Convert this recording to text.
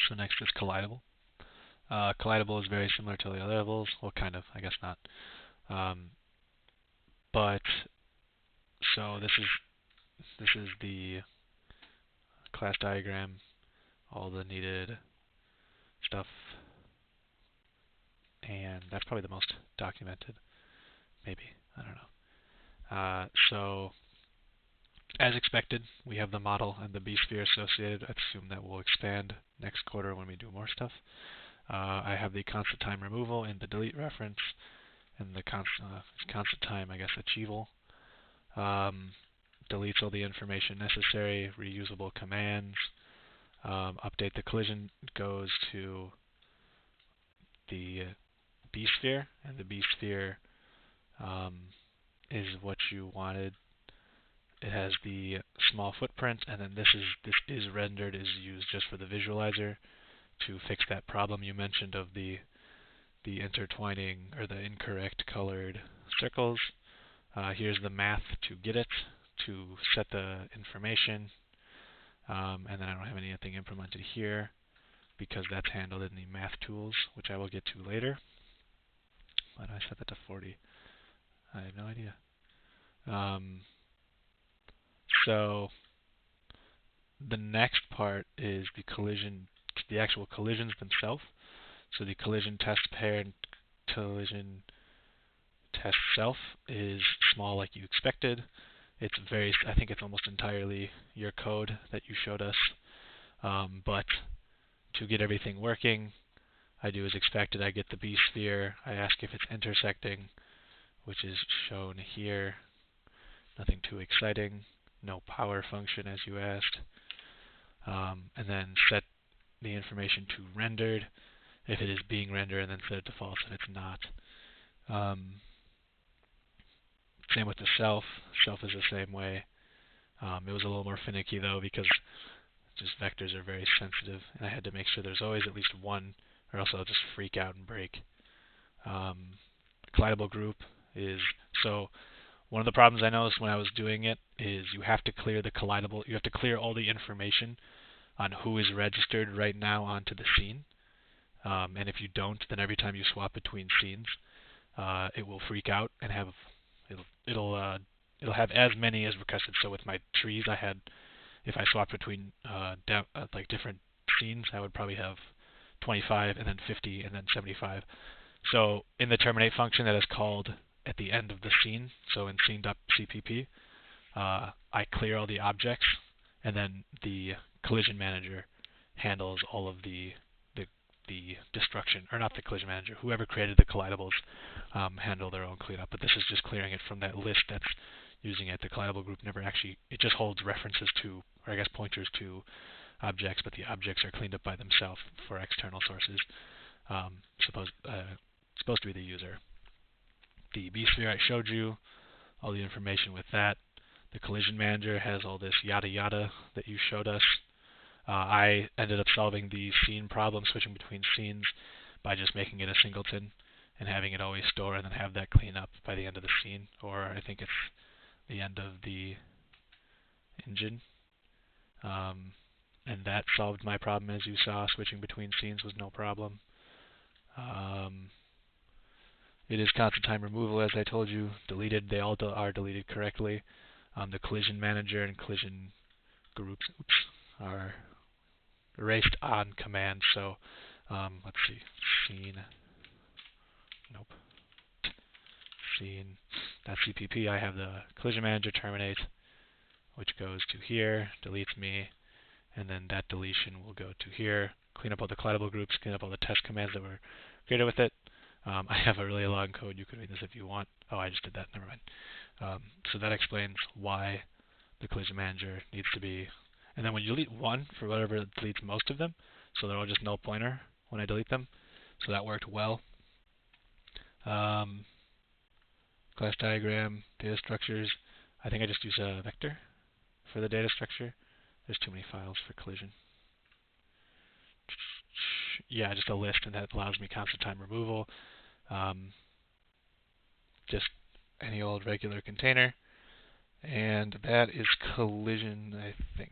So next is collidable. Collidable is very similar to the other levels. Well, kind of, I guess not. But so this is the class diagram, all the needed stuff, and that's probably the most documented. Maybe, I don't know. So as expected, we have the model and the B-sphere associated. I assume that will expand next quarter when we do more stuff. I have the constant time removal in the delete reference, and the constant time, I guess, achieval. Deletes all the information necessary, reusable commands. Update the collision goes to the B-sphere, and the B-sphere is what you wanted. It has the small footprint, and then this is rendered, is used just for the visualizer to fix that problem you mentioned of the intertwining or the incorrect colored circles. Here's the math to get it, to set the information, and then I don't have anything implemented here because that's handled in the math tools, which I will get to later. Why did I set that to 40? I have no idea. So the next part is the collision, the actual collisions themselves. So the collision test pair and collision test self is small like you expected. It's I think it's almost entirely your code that you showed us. But to get everything working, I do as expected. I get the B-sphere. I ask if it's intersecting, which is shown here. Nothing too exciting. No power function as you asked. And then set the information to rendered if it is being rendered, and then set it to false if it's not. Same with the self. Self is the same way. It was a little more finicky though because just vectors are very sensitive, and I had to make sure there's always at least one, or else I'll just freak out and break. Collidable group is, so one of the problems I noticed when I was doing it is you have to clear the collidable, you have to clear all the information on who is registered right now onto the scene. And if you don't, then every time you swap between scenes, it will freak out and have it'll have as many as requested. So with my trees, I had, if I swapped between like different scenes, I would probably have 25 and then 50 and then 75. So in the terminate function that is called at the end of the scene, so in scene.cpp, I clear all the objects, and then the collision manager handles all of the destruction, or not the collision manager, whoever created the collidables handle their own cleanup. But this is just clearing it from that list that's using it. The collidable group never actually, it just holds references to, or I guess pointers to objects, but the objects are cleaned up by themselves for external sources. Supposed to be the user. The B-sphere I showed you, all the information with that. The collision manager has all this yada yada that you showed us. I ended up solving the scene problem, switching between scenes, by just making it a singleton and having it always store and then have that clean up by the end of the scene, or I think it's the end of the engine. And that solved my problem, as you saw. Switching between scenes was no problem. It is constant time removal, as I told you. Deleted, they all are deleted correctly. The collision manager and collision groups are erased on command. So let's see, scene, nope, scene.cpp. I have the collision manager terminate, which goes to here, deletes me, and then that deletion will go to here. Clean up all the collidable groups, clean up all the test commands that were created with it. I have a really long code. You could read this if you want. Oh, I just did that. Never mind. So that explains why the collision manager needs to be. And then when you delete one, for whatever, it deletes most of them. So they're all just null pointer when I delete them. So that worked well. Class diagram, data structures. I think I just use a vector for the data structure. There's too many files for collision. Yeah, just a list, and that allows me constant time removal. Just any old regular container. And that is collision, I think.